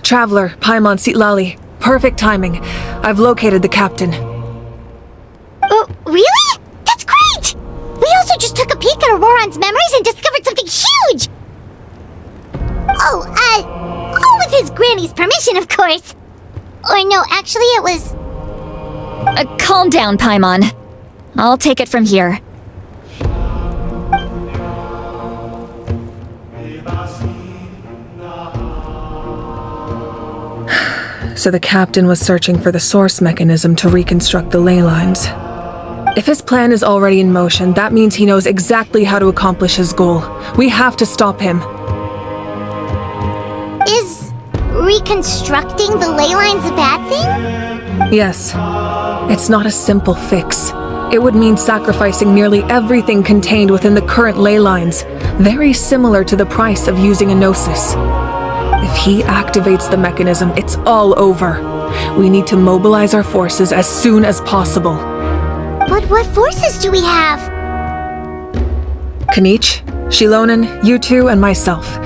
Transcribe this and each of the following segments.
Traveler, Paimon Sitlali. Perfect timing. I've located the captain. Oh, really? That's great! We also just took a peek at Ororon's memories and discovered something huge! All with his granny's permission, of course. Or no, actually it was... Calm down, Paimon. I'll take it from here. So the captain was searching for the source mechanism to reconstruct the ley lines. If his plan is already in motion, that means he knows exactly how to accomplish his goal. We have to stop him. Is reconstructing the ley lines a bad thing? Yes. It's not a simple fix. It would mean sacrificing nearly everything contained within the current ley lines, very similar to the price of using a gnosis. If he activates the mechanism, it's all over. We need to mobilize our forces as soon as possible. But what forces do we have? Khanrieah, Xilonen, you two, and myself.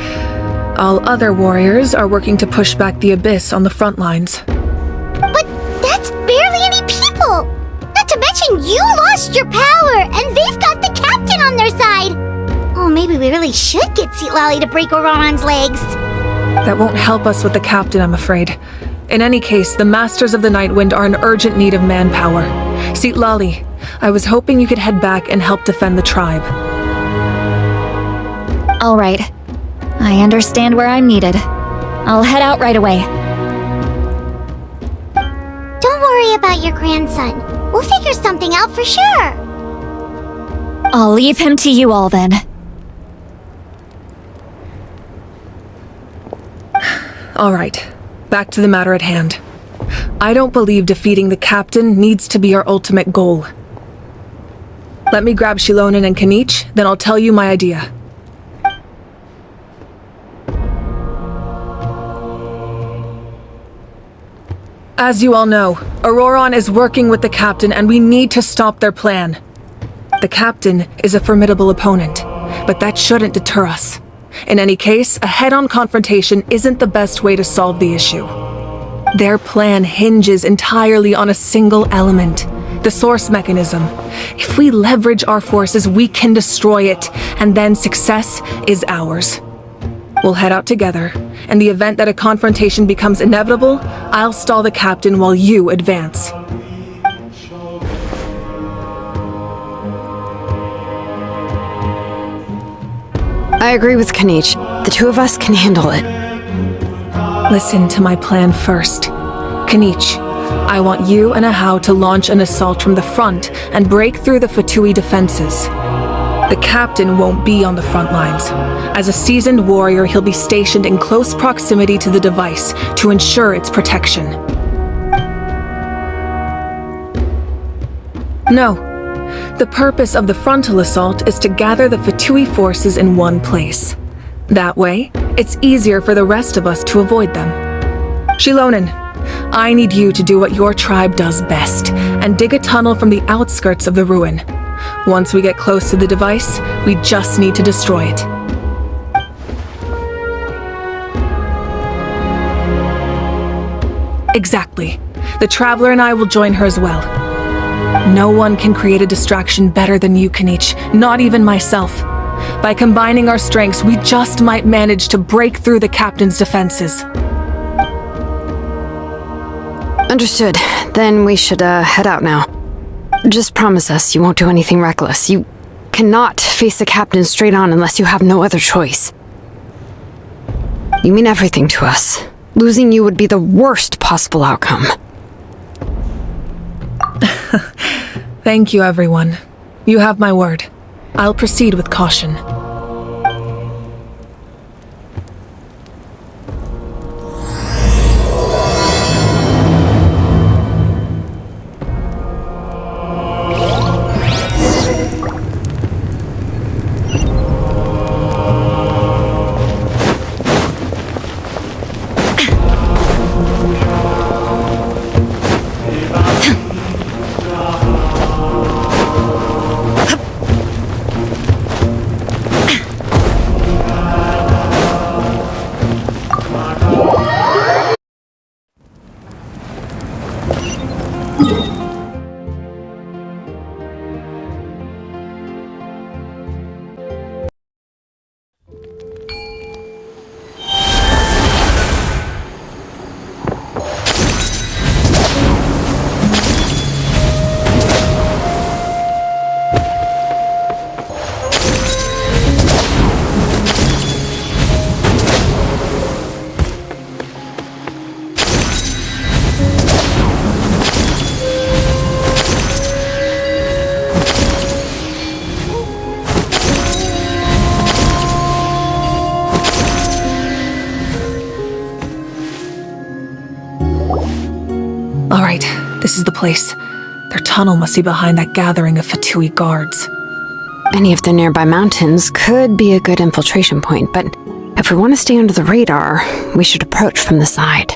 All other warriors are working to push back the abyss on the front lines. But that's barely any people! Not to mention you lost your power, and they've got the captain on their side! Oh, maybe we really should get Sitlali to break Ororon's legs. That won't help us with the captain, I'm afraid. In any case, the Masters of the Nightwind are in urgent need of manpower. Sitlali, I was hoping you could head back and help defend the tribe. All right. I understand where I'm needed. I'll head out right away. Don't worry about your grandson. We'll figure something out for sure. I'll leave him to you all then. All right, back to the matter at hand. I don't believe defeating the captain needs to be our ultimate goal. Let me grab Xilonen and Khanrieah, then I'll tell you my idea. As you all know, Ororon is working with the captain and we need to stop their plan. The captain is a formidable opponent, but that shouldn't deter us. In any case, a head-on confrontation isn't the best way to solve the issue. Their plan hinges entirely on a single element, the source mechanism. If we leverage our forces, we can destroy it, and then success is ours. We'll head out together. In the event that a confrontation becomes inevitable, I'll stall the captain while you advance. I agree with Khanrieah. The two of us can handle it. Listen to my plan first. Khanrieah, I want you and Ahau to launch an assault from the front and break through the fatui defenses. The captain won't be on the front lines. As a seasoned warrior, he'll be stationed in close proximity to the device to ensure its protection. No. The purpose of the frontal assault is to gather the fatui forces in one place. That way, it's easier for the rest of us to avoid them. Xilonen, I need you to do what your tribe does best, and dig a tunnel from the outskirts of the ruin. Once we get close to the device, we just need to destroy it. Exactly. The Traveler and I will join her as well. No one can create a distraction better than you, Khanrieah, not even myself. By combining our strengths, we just might manage to break through the captain's defenses. Understood. Then we should head out now. Just promise us you won't do anything reckless. You cannot face the captain straight on unless you have no other choice. You mean everything to us. Losing you would be the worst possible outcome. Thank you, everyone. You have my word. I'll proceed with caution. Alright, this is the place. Their tunnel must be behind that gathering of fatui guards. Any of the nearby mountains could be a good infiltration point, but if we want to stay under the radar, we should approach from the side.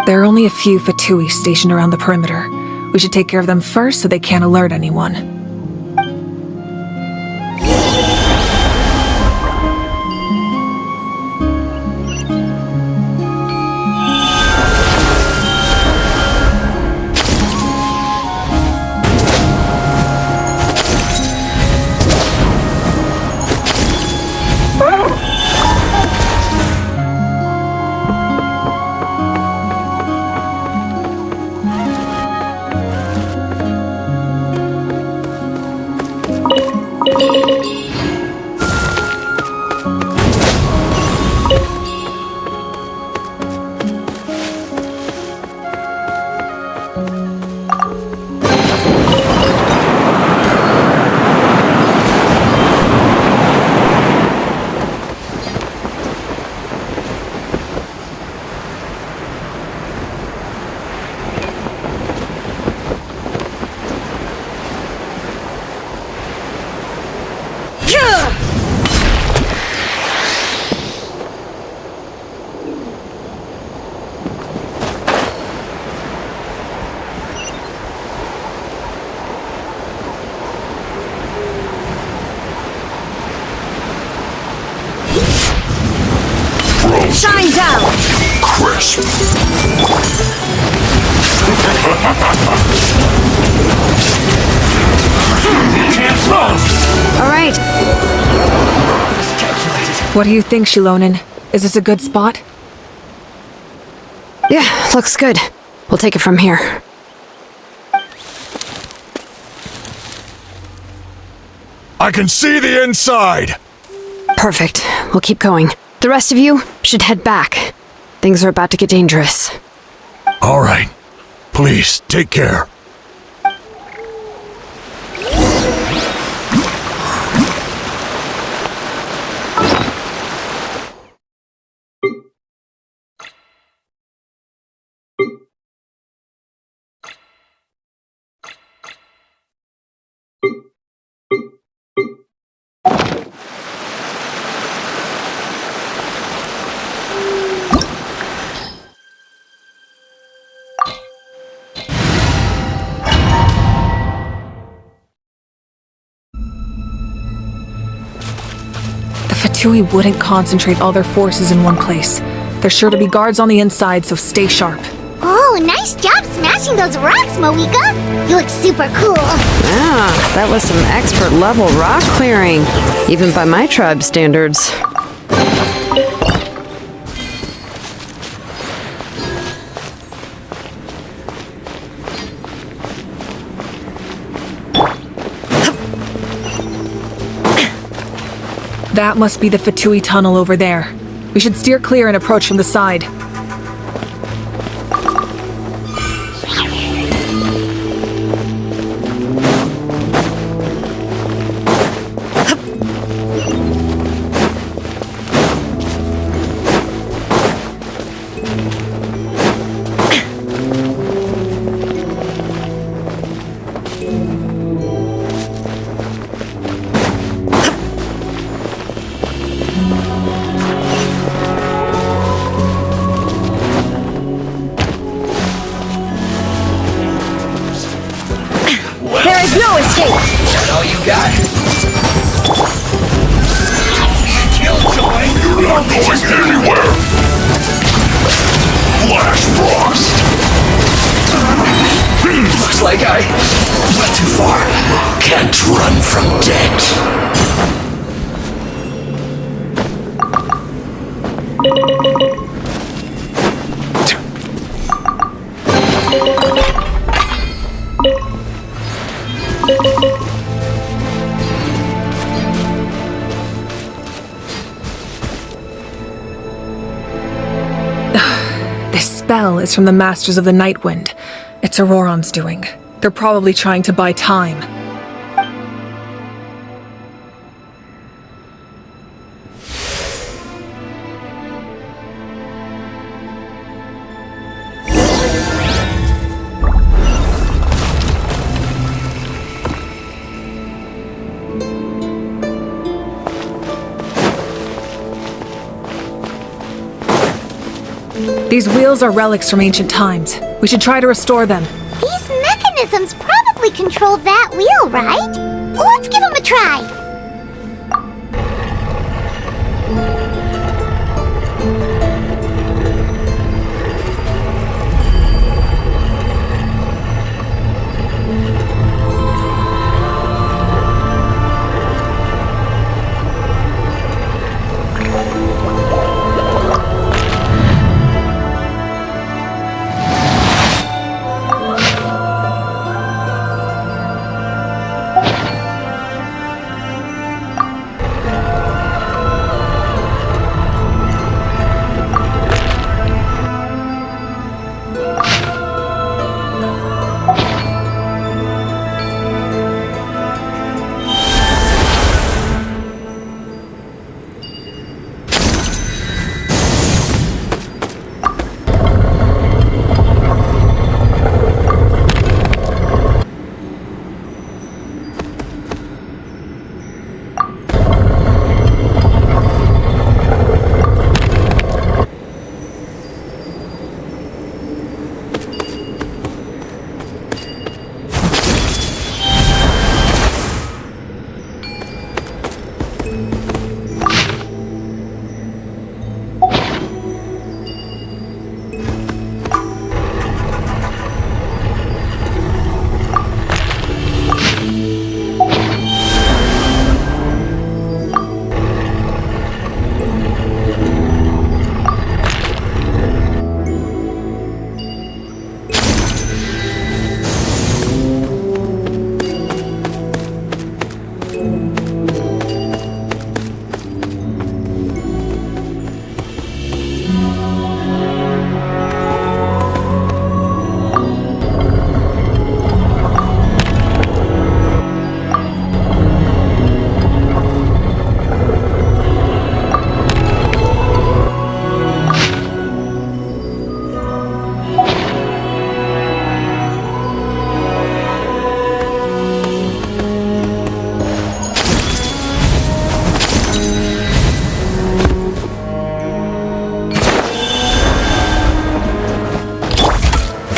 There are only a few fatui stationed around the perimeter. We should take care of them first so they can't alert anyone. Shine down! Crisp. Can't run! All right. What do you think, Shilonin? Is this a good spot? Yeah, looks good. We'll take it from here. I can see the inside! Perfect. We'll keep going. The rest of you should head back. Things are about to get dangerous. All right. Please, take care. Fatui wouldn't concentrate all their forces in one place. There's sure to be guards on the inside, so stay sharp. Oh, nice job smashing those rocks, Moika! You look super cool! Ah, that was some expert level rock clearing, even by my tribe standards. That must be the Fatui tunnel over there. We should steer clear and approach from the side. No escape! That all you got? Killjoy! You're not going anywhere! Flash Frost! Looks like I went too far. Can't run from death! This spell is from the Masters of the Nightwind. It's Ororon's doing. They're probably trying to buy time. These wheels are relics from ancient times. We should try to restore them. These mechanisms probably control that wheel, right? Let's give them a try.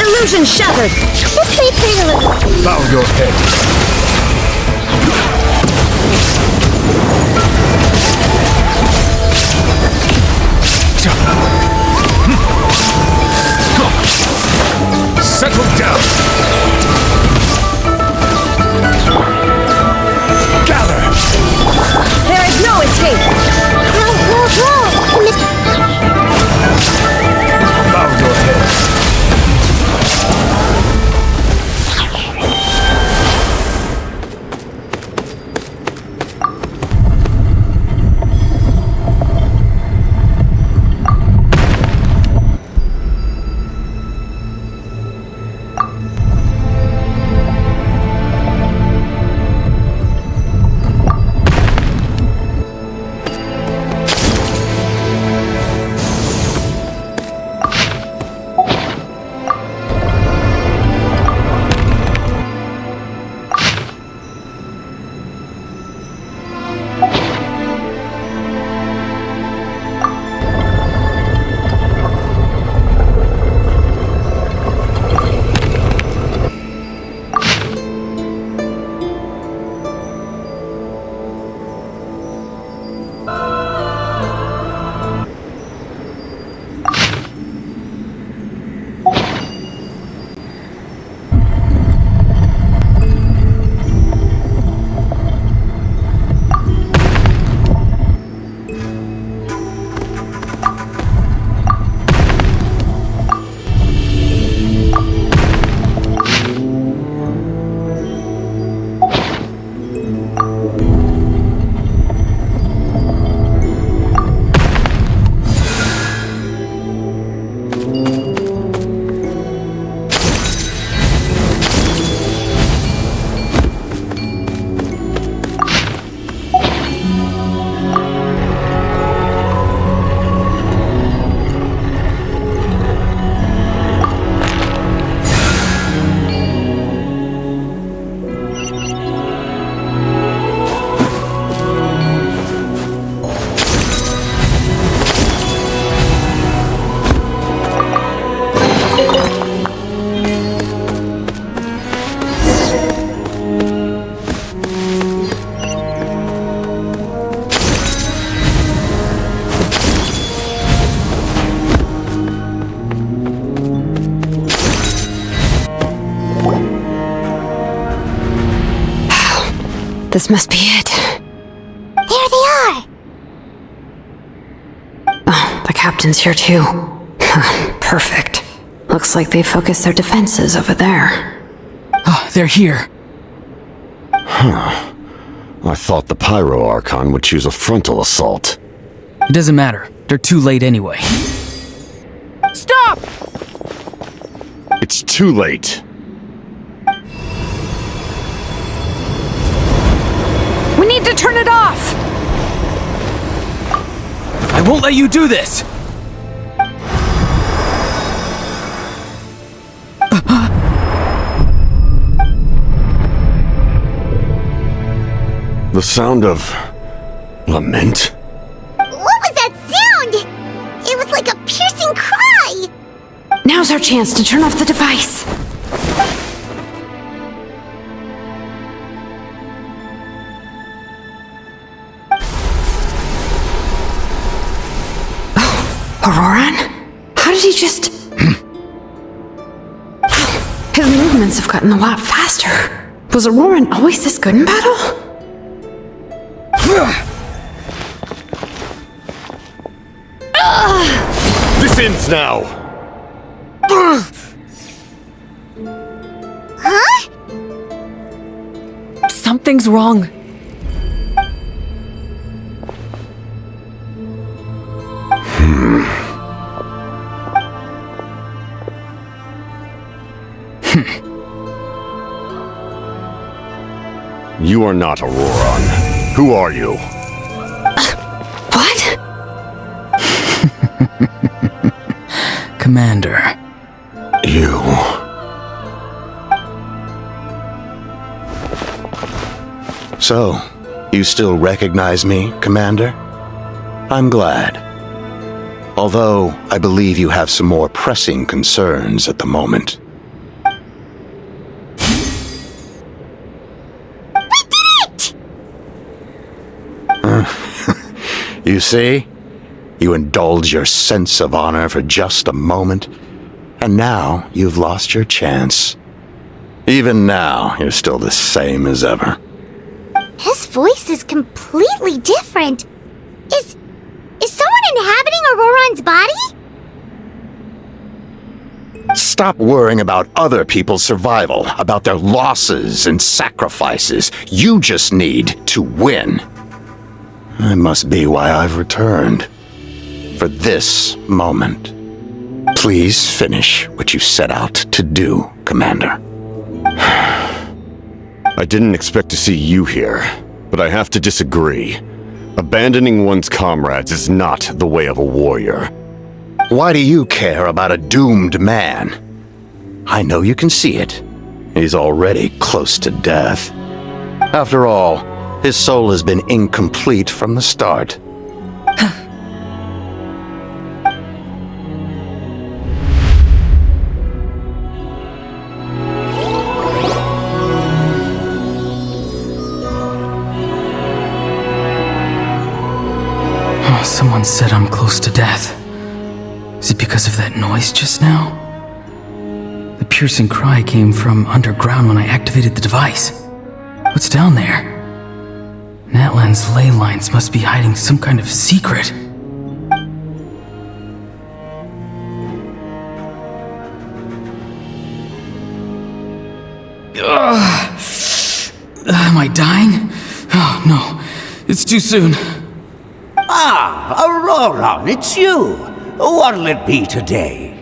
Illusion shattered! This way, Prelude. Bow your head. Settle down. Gather. There is no escape! Whoa! Bow your head. This must be it. There they are! Oh, the captain's here too. Perfect. Looks like they focused their defenses over there. Oh, they're here. I thought the Pyro Archon would choose a frontal assault. It doesn't matter. They're too late anyway. Stop! It's too late. We need to turn it off! I won't let you do this! The sound of lament? What was that sound? It was like a piercing cry! Now's our chance to turn off the device. Oh, Ororon? How did he just... His movements have gotten a lot faster. Was Ororon always this good in battle? This ends now! Huh? Something's wrong. You are not Ororon. Who are you? What? Commander. You. So, you still recognize me, Commander? I'm glad. Although, I believe you have some more pressing concerns at the moment. We did it! You see? You indulge your sense of honor for just a moment, and now you've lost your chance. Even now, you're still the same as ever. His voice is completely different. Is someone inhabiting Ororon's body? Stop worrying about other people's survival, about their losses and sacrifices. You just need to win. That must be why I've returned. For this moment. Please finish what you set out to do, Commander. I didn't expect to see you here, but I have to disagree. Abandoning one's comrades is not the way of a warrior. Why do you care about a doomed man? I know you can see it. He's already close to death. After all, his soul has been incomplete from the start. Someone said I'm close to death. Is it because of that noise just now? The piercing cry came from underground when I activated the device. What's down there? Natlan's ley lines must be hiding some kind of secret. Am I dying? Oh no, it's too soon. Ah, Ororon, it's you. What'll it be today?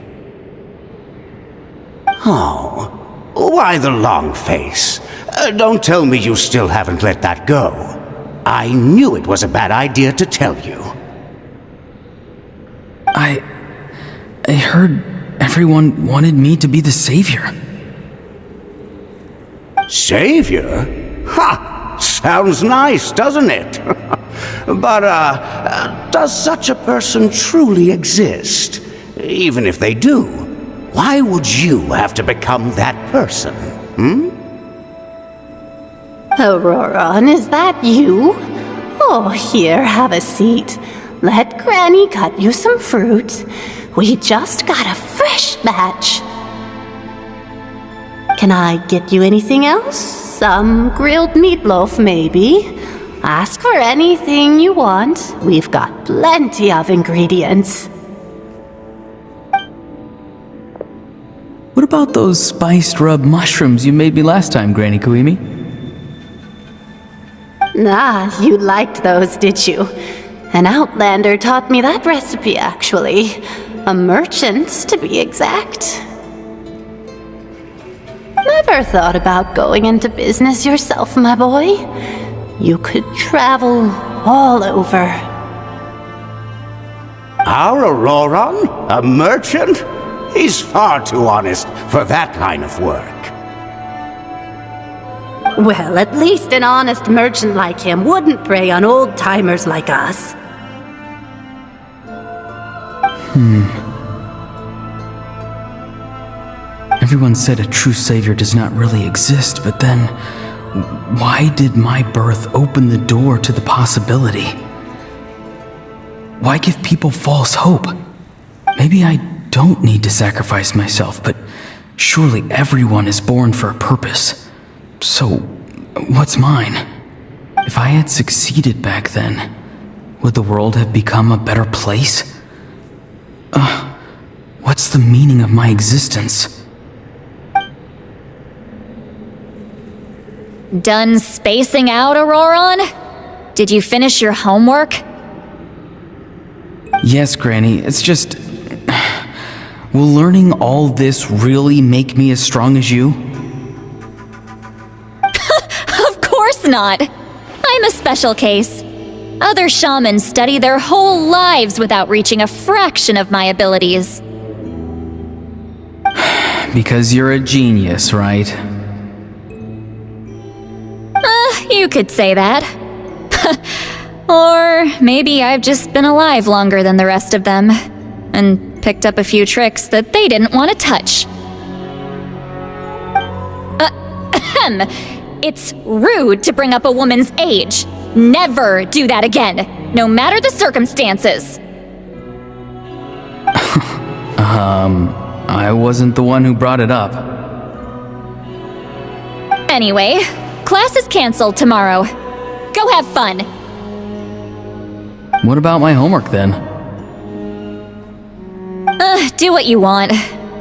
Oh, why the long face? Don't tell me you still haven't let that go. I knew it was a bad idea to tell you. I heard everyone wanted me to be the savior. Savior? Ha! Sounds nice, doesn't it? But, does such a person truly exist? Even if they do, why would you have to become that person, Ororon, is that you? Oh, here, have a seat. Let Granny cut you some fruit. We just got a fresh batch. Can I get you anything else? Some grilled meatloaf, maybe. Ask for anything you want. We've got plenty of ingredients. What about those spiced rub mushrooms you made me last time, Granny Kuimi? Ah, you liked those, did you? An outlander taught me that recipe, actually. A merchant, to be exact. Never thought about going into business yourself, my boy? You could travel all over. Our Ororon? A merchant? He's far too honest for that line of work. Well, at least an honest merchant like him wouldn't prey on old-timers like us. Everyone said a true savior does not really exist, but then why did my birth open the door to the possibility? Why give people false hope? Maybe I don't need to sacrifice myself, but surely everyone is born for a purpose. So, what's mine? If I had succeeded back then, would the world have become a better place? What's the meaning of my existence? Done spacing out, Ororon? Did you finish your homework? Yes, Granny, it's just... Will learning all this really make me as strong as you? Of course not! I'm a special case. Other shamans study their whole lives without reaching a fraction of my abilities. Because you're a genius, right? You could say that. Or maybe I've just been alive longer than the rest of them, and picked up a few tricks that they didn't want to touch. It's rude to bring up a woman's age. Never do that again, no matter the circumstances. I wasn't the one who brought it up. Anyway, class is canceled tomorrow. Go have fun. What about my homework then? Do what you want.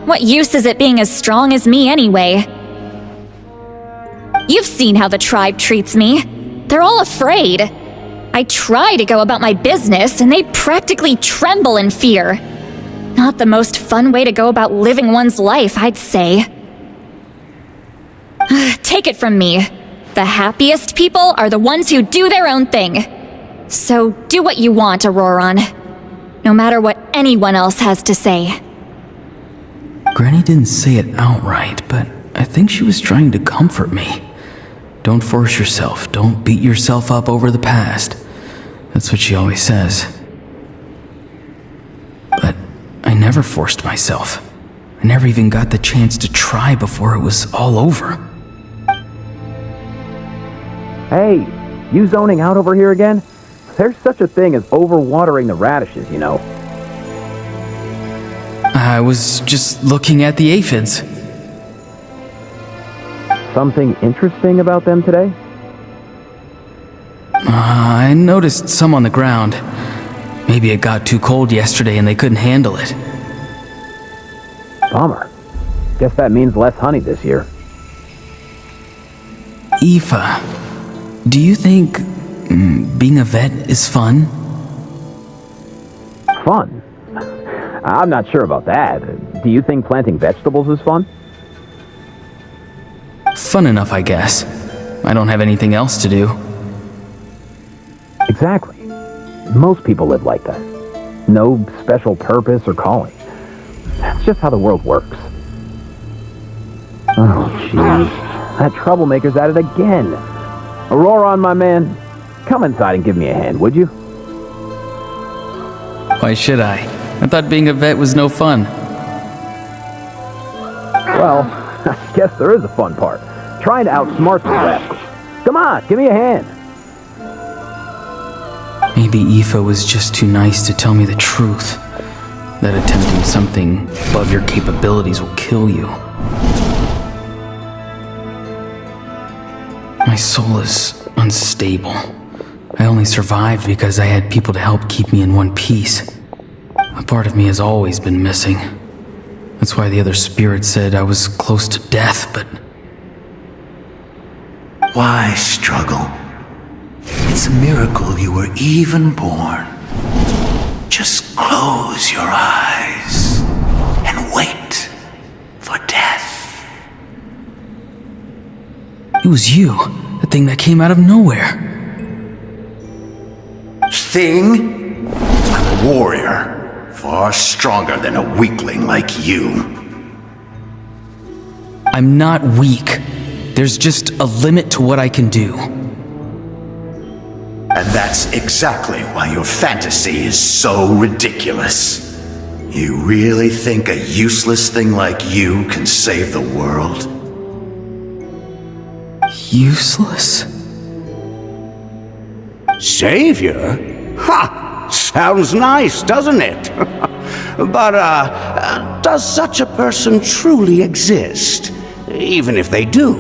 What use is it being as strong as me anyway? You've seen how the tribe treats me. They're all afraid. I try to go about my business, and they practically tremble in fear. Not the most fun way to go about living one's life, I'd say. Take it from me. The happiest people are the ones who do their own thing. So do what you want, Ororon. No matter what anyone else has to say. Granny didn't say it outright, but I think she was trying to comfort me. Don't force yourself. Don't beat yourself up over the past. That's what she always says. But I never forced myself. I never even got the chance to try before it was all over. Hey, you zoning out over here again? There's such a thing as overwatering the radishes, you know. I was just looking at the aphids. Something interesting about them today? I noticed some on the ground. Maybe it got too cold yesterday and they couldn't handle it. Bummer. Guess that means less honey this year. Aoife, do you think being a vet is fun? Fun? I'm not sure about that. Do you think planting vegetables is fun? Fun enough, I guess. I don't have anything else to do. Exactly. Most people live like that. No special purpose or calling. That's just how the world works. Oh, jeez. That troublemaker's at it again. Ororon, my man, come inside and give me a hand, would you? Why should I? I thought being a vet was no fun. Well, I guess there is a fun part. Trying to outsmart the rascals. Come on, give me a hand. Maybe Aoife was just too nice to tell me the truth. That attempting something above your capabilities will kill you. My soul is unstable. I only survived because I had people to help keep me in one piece. A part of me has always been missing. That's why the other spirits said I was close to death, but... Why struggle? It's a miracle you were even born. Just close your eyes and wait for death. It was you, the thing that came out of nowhere. Thing? I'm a warrior, far stronger than a weakling like you. I'm not weak. There's just a limit to what I can do. And that's exactly why your fantasy is so ridiculous. You really think a useless thing like you can save the world? Useless? Savior? Ha! Sounds nice, doesn't it? But, does such a person truly exist? Even if they do,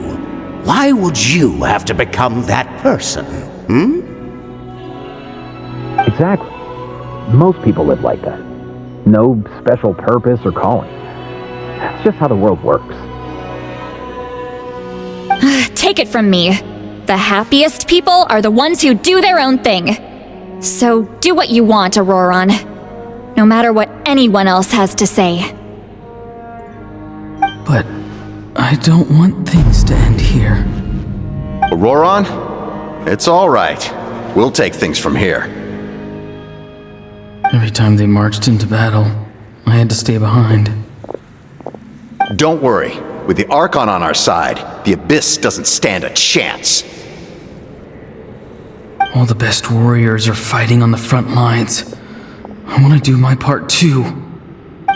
why would you have to become that person? Exactly. Most people live like that. No special purpose or calling. That's just how the world works. Take it from me. The happiest people are the ones who do their own thing. So do what you want, Ororon. No matter what anyone else has to say. But I don't want things to end here. Ororon? It's all right. We'll take things from here. Every time they marched into battle, I had to stay behind. Don't worry. With the Archon on our side, the Abyss doesn't stand a chance. All the best warriors are fighting on the front lines. I want to do my part too.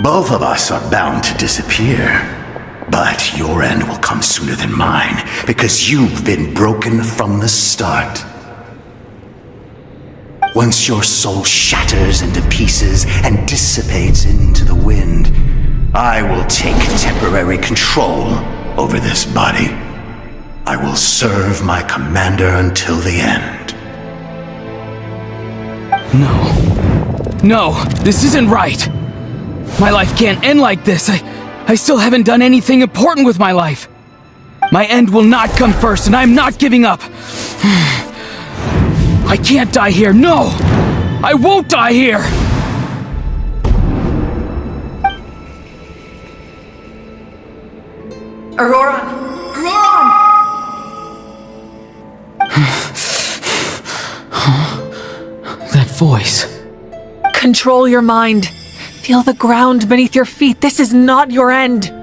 Both of us are bound to disappear. But your end will come sooner than mine, because you've been broken from the start. Once your soul shatters into pieces and dissipates into the wind, I will take temporary control over this body. I will serve my commander until the end. No, this isn't right. My life can't end like this. I still haven't done anything important with my life. My end will not come first, and I'm not giving up. I can't die here. No! I won't die here! Ororon! Ororon! That voice. Control your mind. Feel the ground beneath your feet. This is not your end.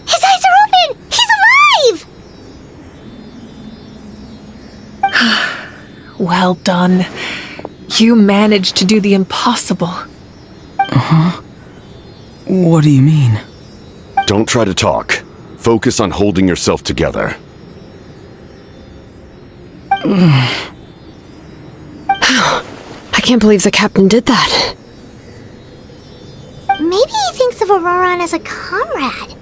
His eyes are open! He's alive! Well done. You managed to do the impossible. Uh-huh. What do you mean? Don't try to talk. Focus on holding yourself together. I can't believe the captain did that. Maybe he thinks of Ororon as a comrade.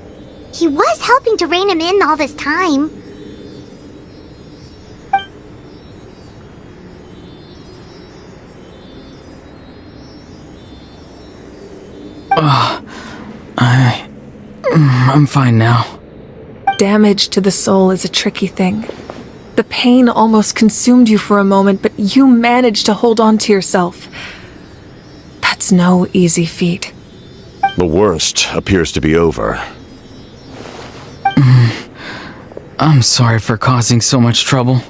He was helping to rein him in all this time. I'm fine now. Damage to the soul is a tricky thing. The pain almost consumed you for a moment, but you managed to hold on to yourself. That's no easy feat. The worst appears to be over. I'm sorry for causing so much trouble.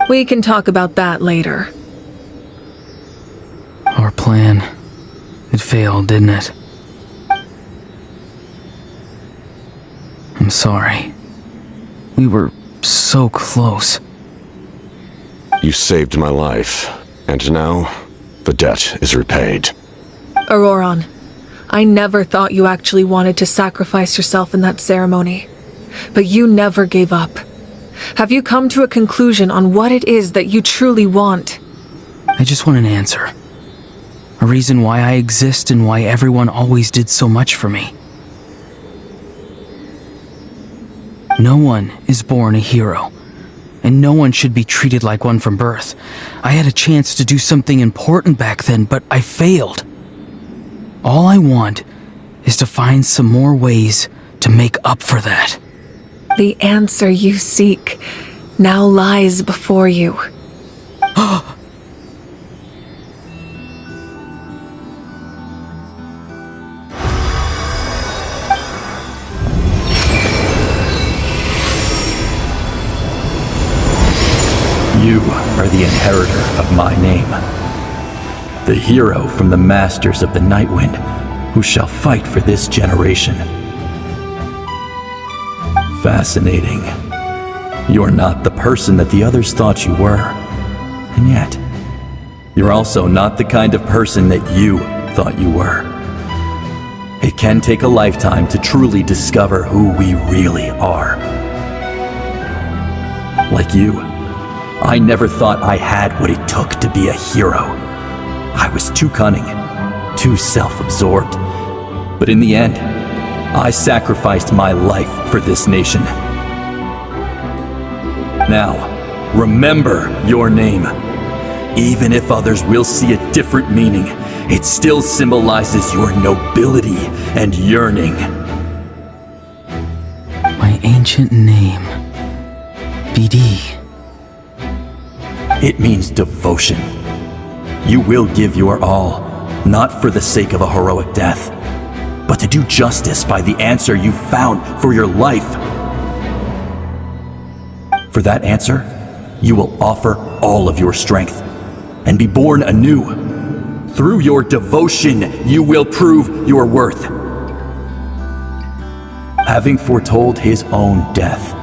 We can talk about that later. Our plan. It failed, didn't it? I'm sorry. We were so close. You saved my life, and now the debt is repaid. Ororon, I never thought you actually wanted to sacrifice yourself in that ceremony. But you never gave up. Have you come to a conclusion on what it is that you truly want? I just want an answer. A reason why I exist and why everyone always did so much for me. No one is born a hero, and no one should be treated like one from birth. I had a chance to do something important back then, but I failed. All I want is to find some more ways to make up for that. The answer you seek now lies before you. You are the inheritor of my name. The hero from the Masters of the Nightwind, who shall fight for this generation. Fascinating. You're not the person that the others thought you were. And yet, you're also not the kind of person that you thought you were. It can take a lifetime to truly discover who we really are. Like you, I never thought I had what it took to be a hero. I was too cunning, too self-absorbed. But in the end, I sacrificed my life for this nation. Now, remember your name. Even if others will see a different meaning, it still symbolizes your nobility and yearning. My ancient name, BD. It means devotion. You will give your all, not for the sake of a heroic death, but to do justice by the answer you found for your life. For that answer, you will offer all of your strength and be born anew. Through your devotion, you will prove your worth. Having foretold his own death,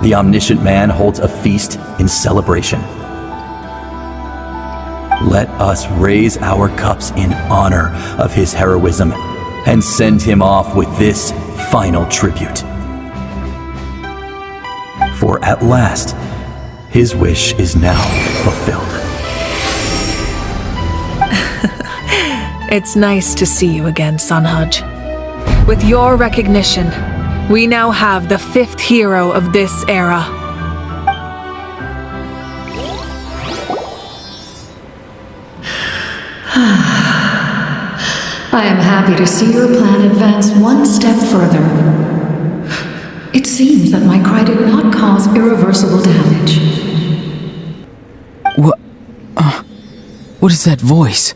the omniscient man holds a feast in celebration. Let us raise our cups in honor of his heroism and send him off with this final tribute. For at last, his wish is now fulfilled. It's nice to see you again, Sanhaj. With your recognition, we now have the 5th hero of this era. I am happy to see your plan advance one step further. It seems that my cry did not cause irreversible damage. What is that voice?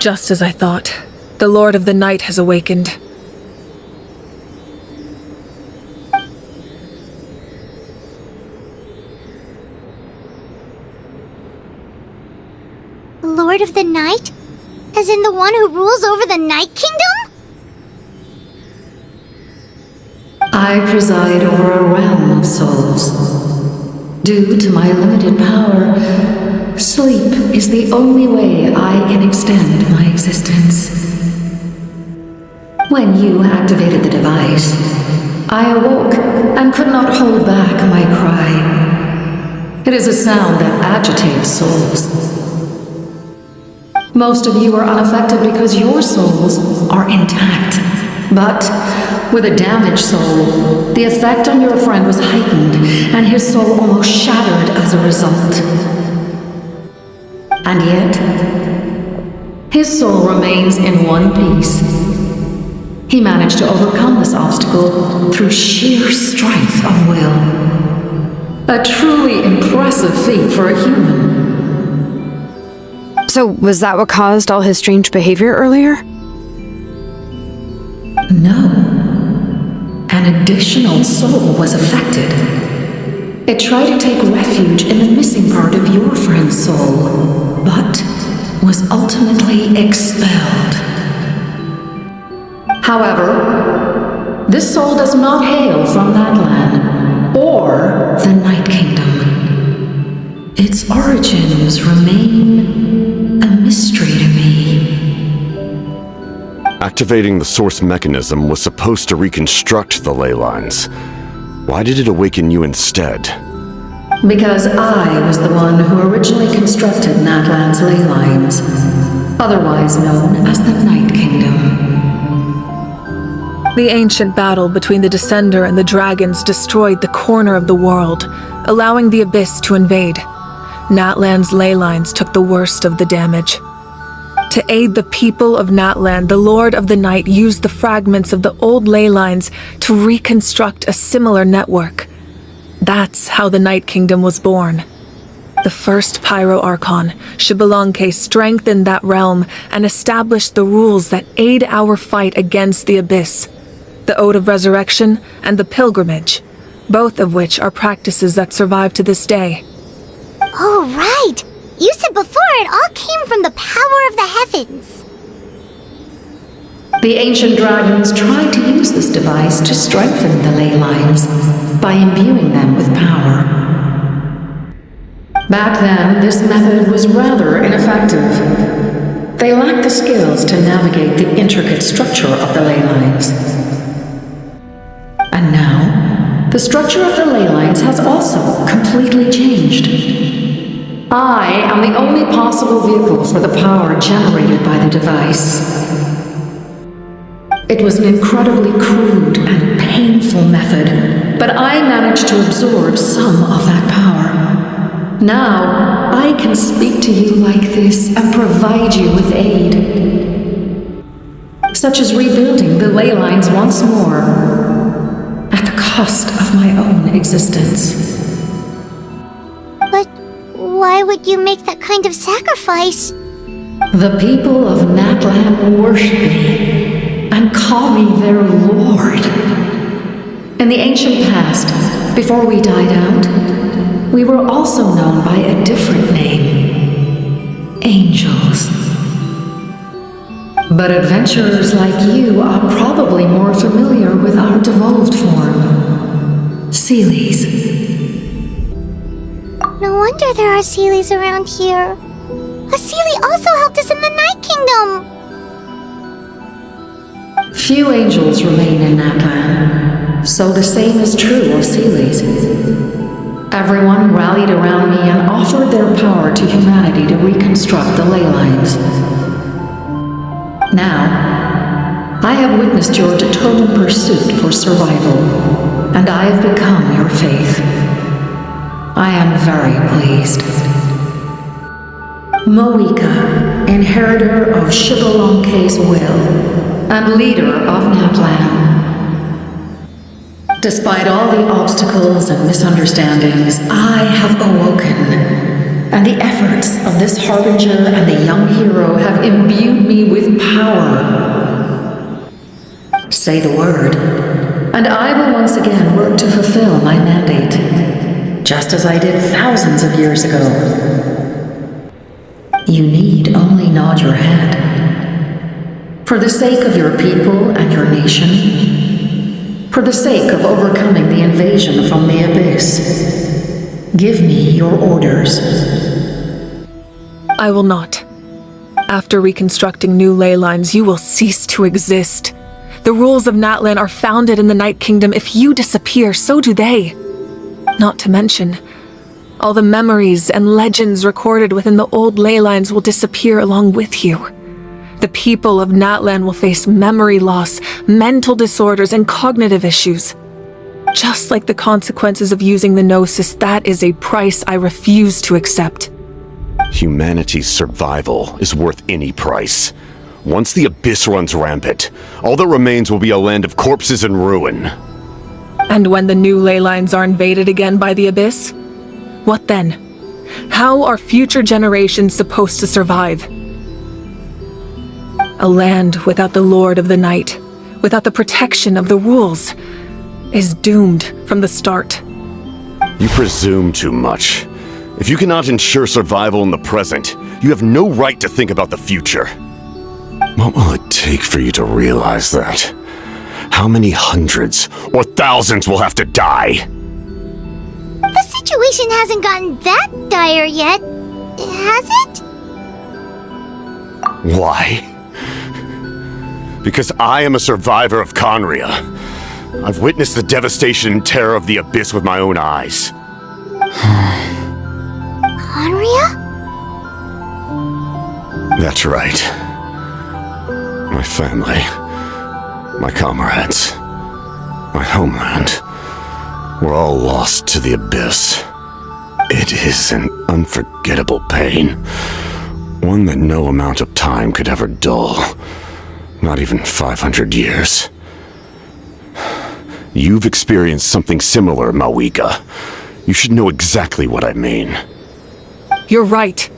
Just as I thought. The Lord of the Night has awakened. Lord of the Night? As in the one who rules over the Night Kingdom? I preside over a realm of souls. Due to my limited power, sleep is the only way I can extend my existence. When you activated the device, I awoke and could not hold back my cry. It is a sound that agitates souls. Most of you are unaffected because your souls are intact. But with a damaged soul, the effect on your friend was heightened, and his soul almost shattered as a result. And yet, his soul remains in one piece. He managed to overcome this obstacle through sheer strength of will. A truly impressive feat for a human. So, was that what caused all his strange behavior earlier? No. An additional soul was affected. It tried to take refuge in the missing part of your friend's soul, but was ultimately expelled. However, this soul does not hail from Natlan or the Night Kingdom. Its origins remain a mystery to me. Activating the source mechanism was supposed to reconstruct the ley lines. Why did it awaken you instead? Because I was the one who originally constructed Natlan's ley lines, otherwise known as the Night Kingdom. The ancient battle between the Descender and the dragons destroyed the corner of the world, allowing the Abyss to invade. Natlan's ley lines took the worst of the damage. To aid the people of Natlan, the Lord of the Night used the fragments of the old ley lines to reconstruct a similar network. That's how the Night Kingdom was born. The first Pyro Archon, Xbalanque, strengthened that realm and established the rules that aid our fight against the Abyss. The Ode of Resurrection and the Pilgrimage, both of which are practices that survive to this day. Oh, right! You said before it all came from the power of the heavens. The ancient dragons tried to use this device to strengthen the ley lines by imbuing them with power. Back then, this method was rather ineffective. They lacked the skills to navigate the intricate structure of the ley lines. And now, the structure of the ley lines has also completely changed. I am the only possible vehicle for the power generated by the device. It was an incredibly crude and painful method, but I managed to absorb some of that power. Now, I can speak to you like this and provide you with aid, such as rebuilding the ley lines once more, at the cost of my own existence. But why would you make that kind of sacrifice? The people of Natlan worship me and call me their lord. In the ancient past, before we died out, we were also known by a different name, angels. But adventurers like you are probably more familiar with our devolved form, Seelies. No wonder there are Seelies around here. A Seelie also helped us in the Night Kingdom. Few angels remain in Natlan, so the same is true of Seelies. Everyone rallied around me and offered their power to humanity to reconstruct the ley lines. Now, I have witnessed your determined pursuit for survival, and I have become your faith. I am very pleased. Moika, inheritor of Xbalanque's will, and leader of Natlan. Despite all the obstacles and misunderstandings, I have awoken, and the efforts of this harbinger and the young hero have imbued me with power. Say the word, and I will once again work to fulfill my mandate, just as I did thousands of years ago. You need only nod your head. For the sake of your people and your nation, for the sake of overcoming the invasion from the Abyss, give me your orders. I will not. After reconstructing new ley lines, you will cease to exist. The rules of Natlan are founded in the Night Kingdom. If you disappear, so do they. Not to mention, all the memories and legends recorded within the old ley lines will disappear along with you. The people of Natlan will face memory loss, mental disorders, and cognitive issues. Just like the consequences of using the Gnosis, that is a price I refuse to accept. Humanity's survival is worth any price. Once the Abyss runs rampant, all that remains will be a land of corpses and ruin. And when the new ley lines are invaded again by the Abyss? What then? How are future generations supposed to survive? A land without the Lord of the Night, without the protection of the rules, is doomed from the start. You presume too much. If you cannot ensure survival in the present, you have no right to think about the future. What will it take for you to realize that? How many hundreds or thousands will have to die? The The situation hasn't gotten that dire yet, has it? Why? Because I am a survivor of Khanrieah. I've witnessed the devastation and terror of the Abyss with my own eyes. Khanrieah? That's right. My family, my comrades, my homeland, were all lost to the Abyss. It is an unforgettable pain, one that no amount of time could ever dull. Not even 500 years. You've experienced something similar, Mawika. You should know exactly what I mean. You're right.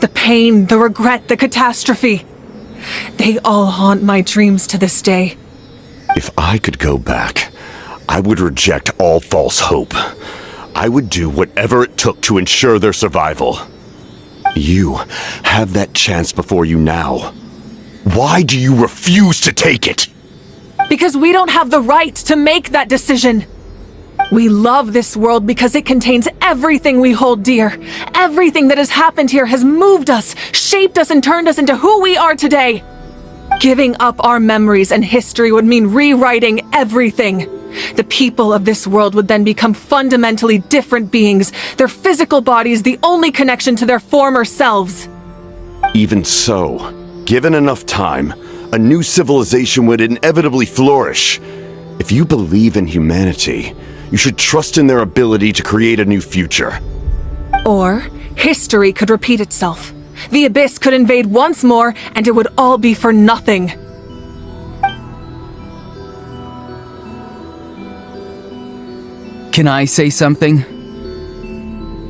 The pain, the regret, the catastrophe. They all haunt my dreams to this day. If I could go back, I would reject all false hope. I would do whatever it took to ensure their survival. You have that chance before you now. Why do you refuse to take it? Because we don't have the right to make that decision. We love this world because it contains everything we hold dear. Everything that has happened here has moved us, shaped us, and turned us into who we are today. Giving up our memories and history would mean rewriting everything. The people of this world would then become fundamentally different beings, their physical bodies the only connection to their former selves. Even so, given enough time, a new civilization would inevitably flourish. If you believe in humanity, you should trust in their ability to create a new future. Or history could repeat itself. The Abyss could invade once more, and it would all be for nothing. Can I say something?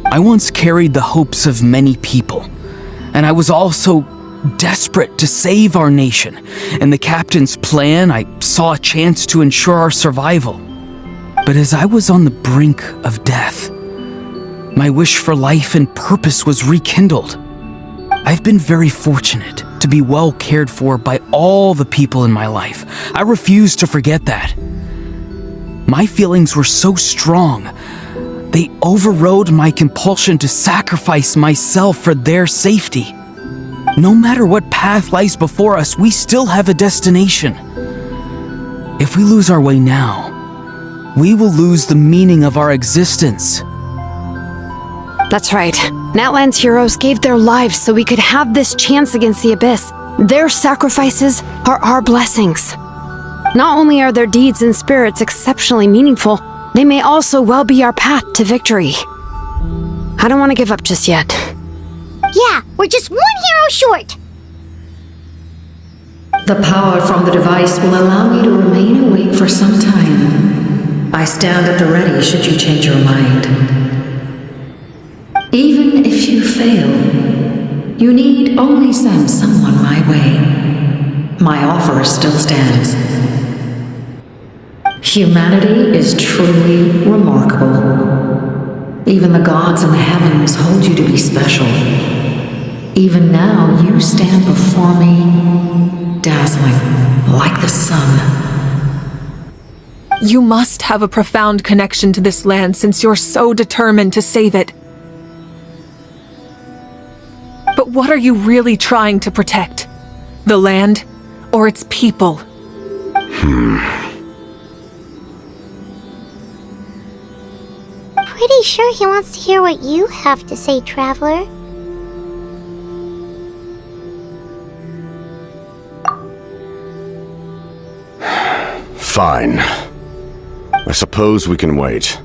I once carried the hopes of many people, and I was also desperate to save our nation. In the captain's plan, I saw a chance to ensure our survival. But as I was on the brink of death, my wish for life and purpose was rekindled. I've been very fortunate to be well cared for by all the people in my life. I refuse to forget that. My feelings were so strong, they overrode my compulsion to sacrifice myself for their safety. No matter what path lies before us, we still have a destination. If we lose our way now, we will lose the meaning of our existence. That's right. Natlan's heroes gave their lives so we could have this chance against the Abyss. Their sacrifices are our blessings. Not only are their deeds and spirits exceptionally meaningful, they may also well be our path to victory. I don't want to give up just yet. Yeah, we're just one hero short. The power from the device will allow me to remain awake for some time. I stand at the ready should you change your mind. Even if you fail, you need only send someone my way. My offer still stands. Humanity is truly remarkable. Even the gods in the heavens hold you to be special. Even now, you stand before me, dazzling like the sun. You must have a profound connection to this land since you're so determined to save it. But what are you really trying to protect? The land or its people? Pretty sure he wants to hear what you have to say, Traveler. Fine. I suppose we can wait.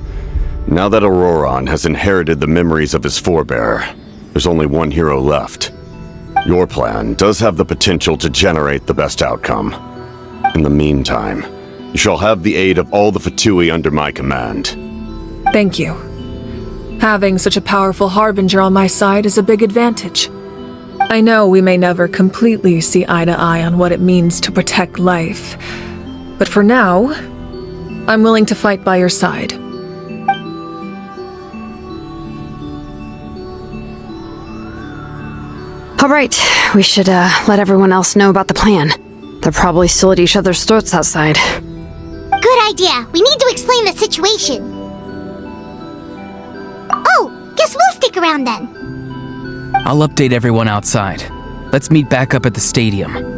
Now that Ororon has inherited the memories of his forebearer, there's only one hero left. Your plan does have the potential to generate the best outcome. In the meantime, you shall have the aid of all the fatui under my command. Thank you. Having such a powerful harbinger on my side is a big advantage. I know we may never completely see eye to eye on what it means to protect life, but for now, I'm willing to fight by your side. All right, we should let everyone else know about the plan. They're probably still at each other's throats outside. Good idea. We need to explain the situation. guess we'll stick around then. I'll update everyone outside. Let's meet back up at the stadium.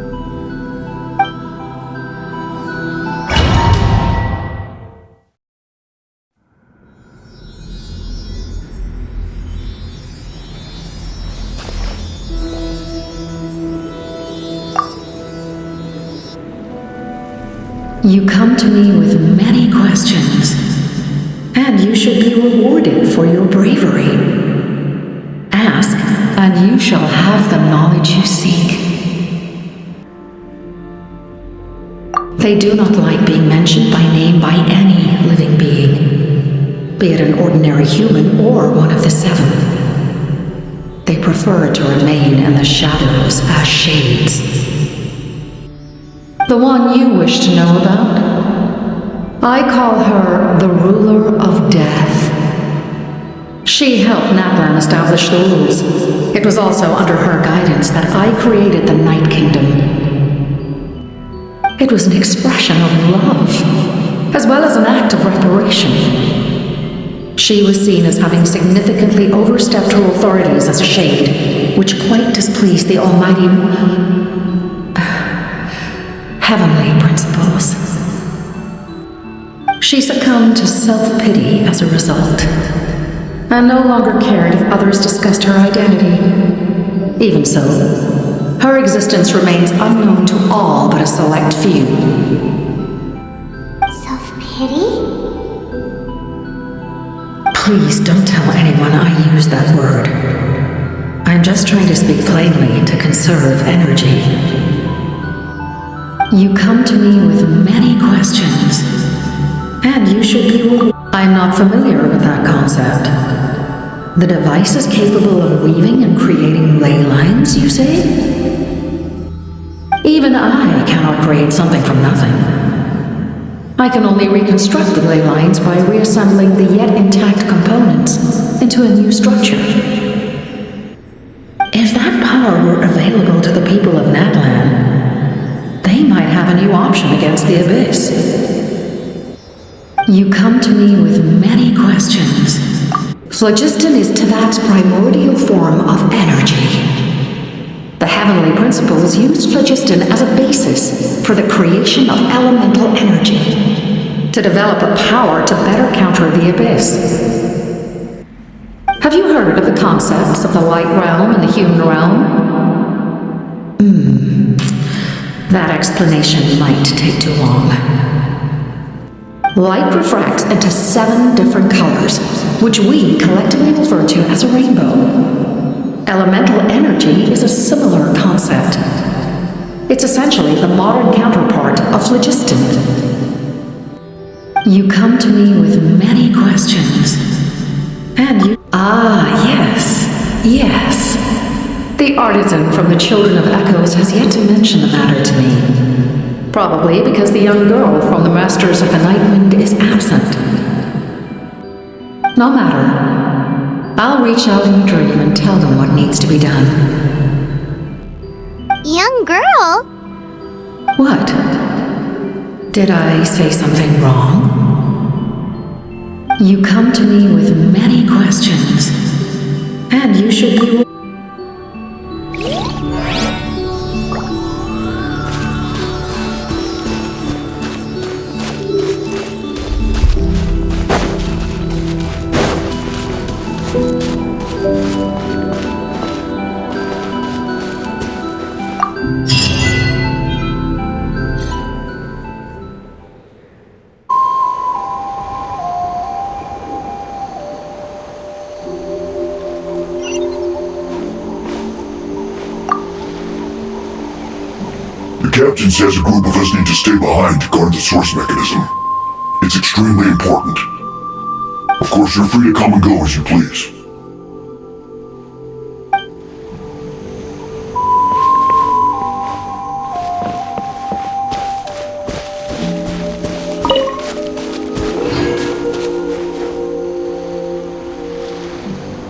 You come to me with many questions, and you should be rewarded for your bravery. Ask, and you shall have the knowledge you seek. They do not like being mentioned by name by any living being, be it an ordinary human or one of the seven. They prefer to remain in the shadows as shades. The one you wish to know about? I call her the ruler of death. She helped Natlan establish the rules. It was also under her guidance that I created the Night Kingdom. It was an expression of love, as well as an act of reparation. She was seen as having significantly overstepped her authorities as a shade, which quite displeased the almighty heavenly principles. She succumbed to self-pity as a result, and no longer cared if others discussed her identity. Even so, her existence remains unknown to all but a select few. Self-pity? Please don't tell anyone I use that word. I'm just trying to speak plainly to conserve energy. You come to me with many questions, and you should be rewarded. I'm not familiar with that concept. The device is capable of weaving and creating ley lines, you say? Even I cannot create something from nothing. I can only reconstruct the ley lines by reassembling the yet intact components into a new structure. If that power were available to the people of Natlan, they might have a new option against the Abyss. You come to me with many questions. Phlogiston is Teyvat's primordial form of energy. The heavenly principles used phlogiston as a basis for the creation of elemental energy, to develop a power to better counter the Abyss. Have you heard of the concepts of the light realm and the human realm? That explanation might take too long. Light refracts into 7 different colors, which we collectively refer to as a rainbow. Elemental energy is a similar concept. It's essentially the modern counterpart of phlogiston. You come to me with many questions, and you... Yes. The artisan from the Children of Echoes has yet to mention the matter to me. Probably because the young girl from the Masters of the Nightwind is absent. No matter. I'll reach out in a dream and tell them what needs to be done. Young girl? What? Did I say something wrong? You come to me with many questions, and you should be... The captain says a group of us need to stay behind to guard the source mechanism. It's extremely important. Of course, you're free to come and go as you please.